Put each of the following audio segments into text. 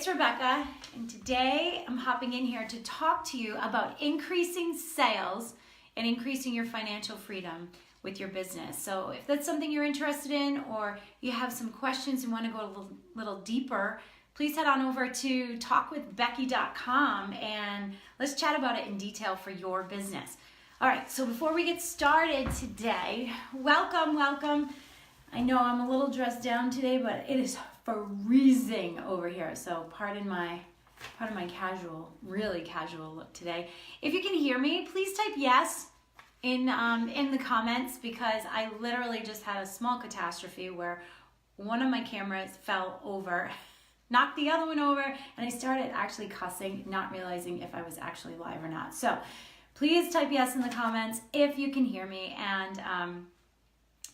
it's Rebecca, and today I'm hopping in here to talk to you about increasing sales and increasing your financial freedom with your business. So if that's something you're interested in, or you have some questions and want to go a little deeper, please head on over to talkwithbecky.com and let's chat about it in detail for your business. All right, so before we get started today, welcome. I know I'm a little dressed down today, but it is freezing over here, so pardon my really casual look today. If you can hear me, please type yes in the comments, because I literally just had a small catastrophe where one of my cameras fell over, knocked the other one over, and I started actually cussing, not realizing if I was actually live or not. So please type yes in the comments if you can hear me, and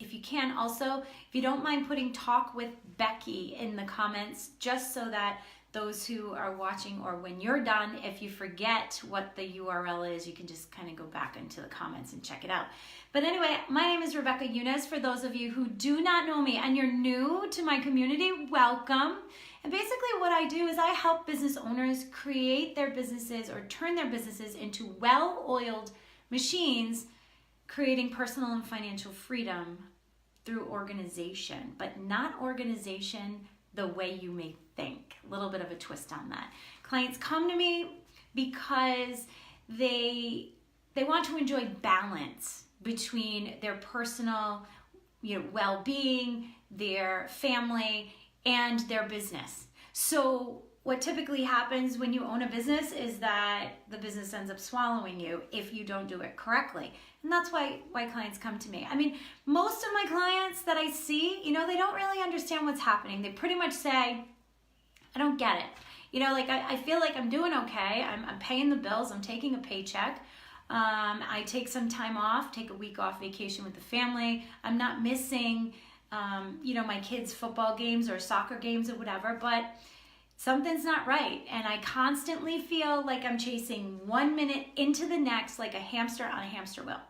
if you can also, if you don't mind putting Talk with Becky in the comments, just so that those who are watching, or when you're done, if you forget what the URL is, you can just kind of go back into the comments and check it out. But anyway, my name is Rebecca Eunis. For those of you who do not know me and you're new to my community, welcome. And basically what I do is I help business owners create their businesses or turn their businesses into well-oiled machines, creating personal and financial freedom through organization, but not organization the way you may think. A little bit of a twist on that. Clients come to me because they want to enjoy balance between their personal, well-being, their family, and their business. So what typically happens when you own a business is that the business ends up swallowing you if you don't do it correctly. And that's why clients come to me. I mean, most of my clients that I see, they don't really understand what's happening. They pretty much say, I don't get it. I feel like I'm doing okay. I'm paying the bills. I'm taking a paycheck. I take some time off, take a week off vacation with the family. I'm not missing, my kids' football games or soccer games or whatever, but something's not right. And I constantly feel like I'm chasing 1 minute into the next, like a hamster on a hamster wheel.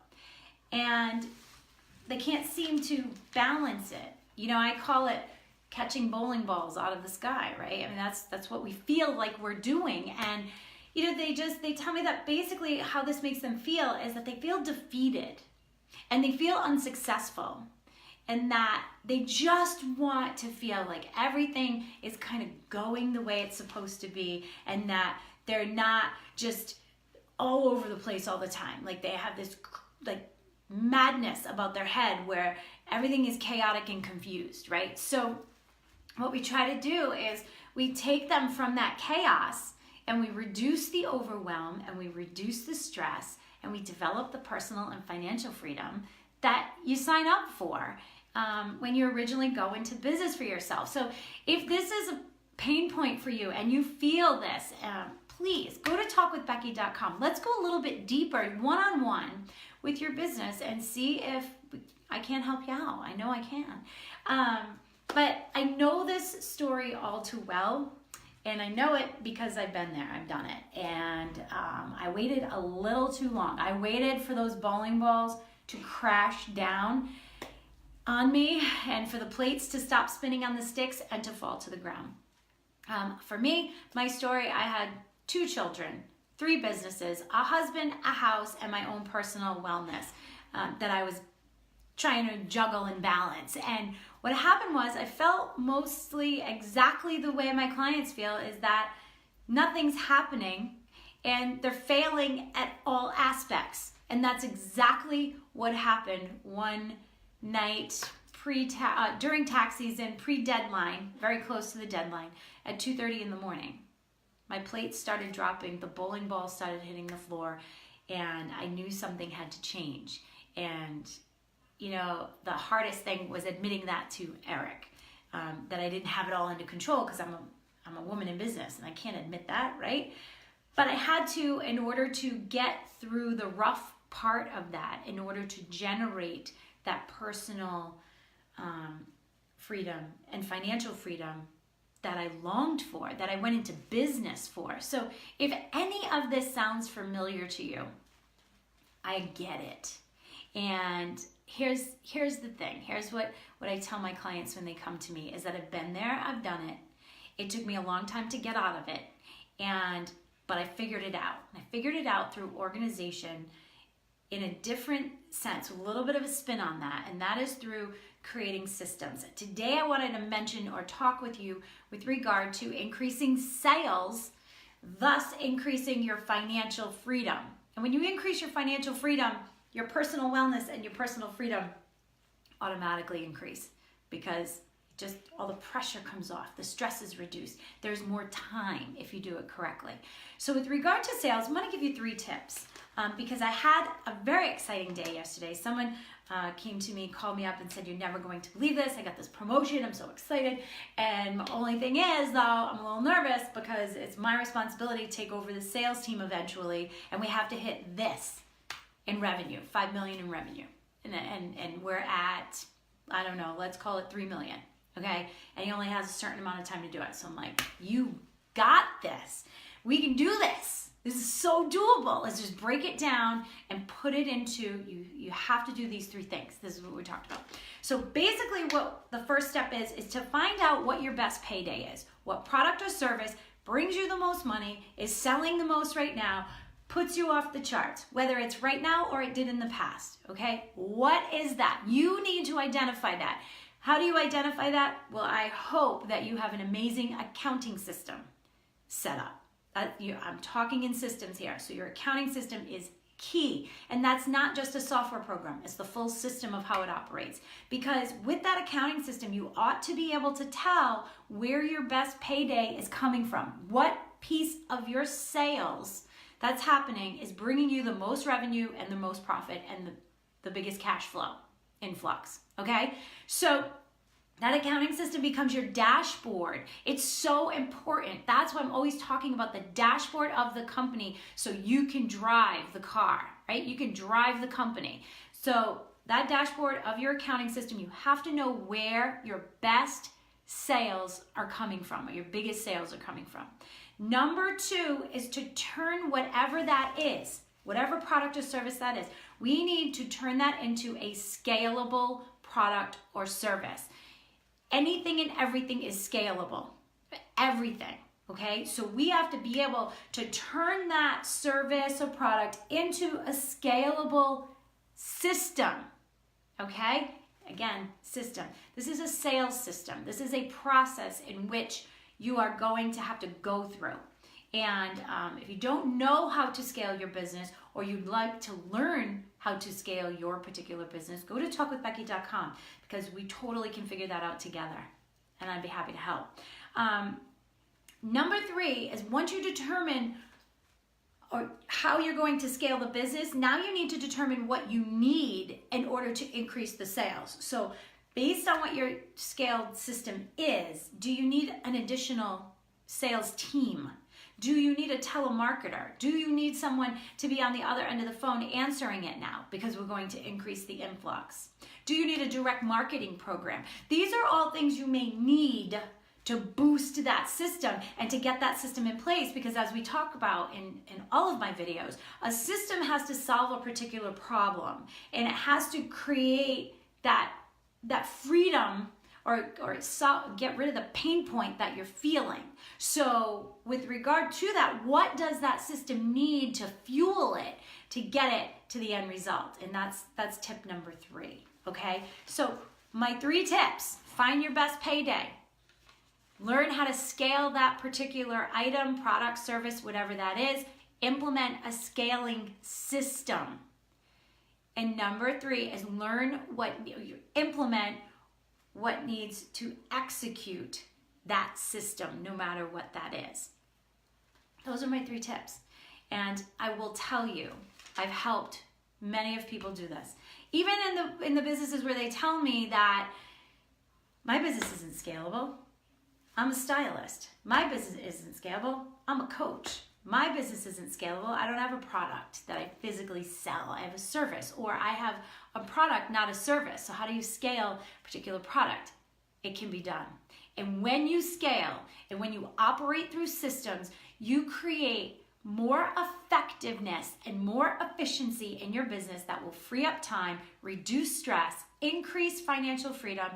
And they can't seem to balance it. I call it catching bowling balls out of the sky, right? I mean, that's what we feel like we're doing. And, they tell me that basically how this makes them feel is that they feel defeated and they feel unsuccessful, and that they just want to feel like everything is kind of going the way it's supposed to be, and that they're not just all over the place all the time. Like they have this madness about their head where everything is chaotic and confused, right? So what we try to do is we take them from that chaos and we reduce the overwhelm and we reduce the stress, and we develop the personal and financial freedom that you sign up for when you originally go into business for yourself. So if this is a pain point for you and you feel this, please go to talkwithbecky.com. Let's go a little bit deeper, one-on-one with your business, and see if I can help you out. I know I can. But I know this story all too well, and I know it because I've been there. I've done it. And I waited a little too long. I waited for those bowling balls to crash down on me and for the plates to stop spinning on the sticks and to fall to the ground. For me, my story, I had 2 children, 3 businesses, a husband, a house, and my own personal wellness that I was trying to juggle and balance. And what happened was I felt mostly exactly the way my clients feel, is that nothing's happening and they're failing at all aspects. And that's exactly what happened one night during tax season, pre-deadline, very close to the deadline, at 2:30 in the morning. My plates started dropping, the bowling ball started hitting the floor, and I knew something had to change. And the hardest thing was admitting that to Eric, that I didn't have it all under control, because I'm a woman in business and I can't admit that, right? But I had to, in order to get through the rough part of that, in order to generate that personal freedom and financial freedom that I longed for, that I went into business for. So if any of this sounds familiar to you, I get it. And here's the thing. Here's what I tell my clients when they come to me, is that I've been there, I've done it, It took me a long time to get out of it, but I figured it out. I figured it out through organization in a different sense, a little bit of a spin on that, and that is through creating systems. Today I wanted to mention or talk with you with regard to increasing sales, thus increasing your financial freedom. And when you increase your financial freedom, your personal wellness and your personal freedom automatically increase, because just all the pressure comes off, the stress is reduced, there's more time if you do it correctly. So with regard to sales, I'm going to give you 3 tips because I had a very exciting day yesterday. Someone came to me, called me up and said, "You're never going to believe this. I got this promotion. I'm so excited. And the only thing is, though, I'm a little nervous because it's my responsibility to take over the sales team eventually, and we have to hit this in revenue, 5 million in revenue. And we're at, I don't know, let's call it 3 million. Okay, and he only has a certain amount of time to do it." So I'm like, "You got this. We can do this. This is so doable. Let's just break it down and put it into, you have to do these 3 things. This is what we talked about. So basically what the first step is to find out what your best payday is. What product or service brings you the most money, is selling the most right now, puts you off the charts, whether it's right now or it did in the past, okay? What is that? You need to identify that. How do you identify that? Well, I hope that you have an amazing accounting system set up. I'm talking in systems here. So your accounting system is key. And that's not just a software program. It's the full system of how it operates. Because with that accounting system, you ought to be able to tell where your best payday is coming from. What piece of your sales that's happening is bringing you the most revenue and the most profit and the biggest cash flow influx, okay? So that accounting system becomes your dashboard. It's so important. That's why I'm always talking about the dashboard of the company, so you can drive the car, right? You can drive the company. So that dashboard of your accounting system, you have to know where your best sales are coming from, or your biggest sales are coming from. Number 2 is to turn whatever that is, whatever product or service that is, we need to turn that into a scalable product or service. Anything and everything is scalable. Everything, okay? So we have to be able to turn that service or product into a scalable system, okay? Again, system. This is a sales system. This is a process in which you are going to have to go through. And if you don't know how to scale your business, or you'd like to learn how to scale your particular business, go to talkwithbecky.com, because we totally can figure that out together, and I'd be happy to help. Number 3 is, once you determine or how you're going to scale the business, now you need to determine what you need in order to increase the sales. So based on what your scaled system is, do you need an additional sales team? Do you need a telemarketer? Do you need someone to be on the other end of the phone answering it now, because we're going to increase the influx? Do you need a direct marketing program? These are all things you may need to boost that system and to get that system in place, because as we talk about in all of my videos, a system has to solve a particular problem, and it has to create that freedom or get rid of the pain point that you're feeling. So with regard to that, what does that system need to fuel it, to get it to the end result? And that's tip number 3, okay? So my 3 tips: find your best payday, learn how to scale that particular item, product, service, whatever that is, implement a scaling system. And number 3 is learn implement what needs to execute that system, no matter what that is. Those are my 3 tips. And I will tell you, I've helped many of people do this. Even in the businesses where they tell me that my business isn't scalable. I'm a stylist. My business isn't scalable. I'm a coach. My business isn't scalable. I don't have a product that I physically sell. I have a service, or I have a product, not a service. So how do you scale a particular product? It can be done. And when you scale and when you operate through systems, you create more effectiveness and more efficiency in your business that will free up time, reduce stress, increase financial freedom,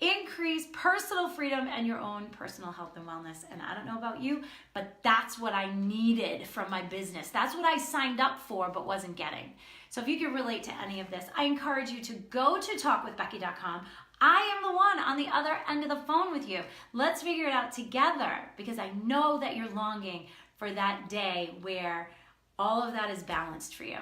increase personal freedom and your own personal health and wellness. And I don't know about you, but that's what I needed from my business. That's what I signed up for but wasn't getting. So if you can relate to any of this, I encourage you to go to talkwithbecky.com. I am the one on the other end of the phone with you. Let's figure it out together, because I know that you're longing for that day where all of that is balanced for you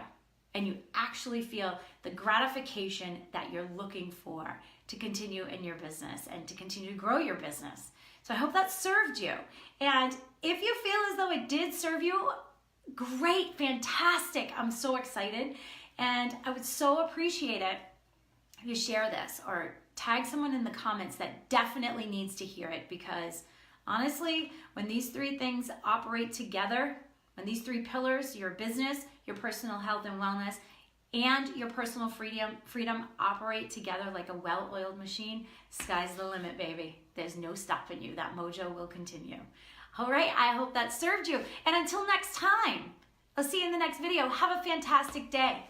and you actually feel the gratification that you're looking for to continue in your business and to continue to grow your business. So I hope that served you. And if you feel as though it did serve you, great, fantastic. I'm so excited. And I would so appreciate it if you share this or tag someone in the comments that definitely needs to hear it, because honestly, when these three things operate together, when these three pillars, your business, your personal health and wellness, and your personal freedom operate together like a well-oiled machine, sky's the limit, baby. There's no stopping you. That mojo will continue. All right, I hope that served you. And until next time, I'll see you in the next video. Have a fantastic day.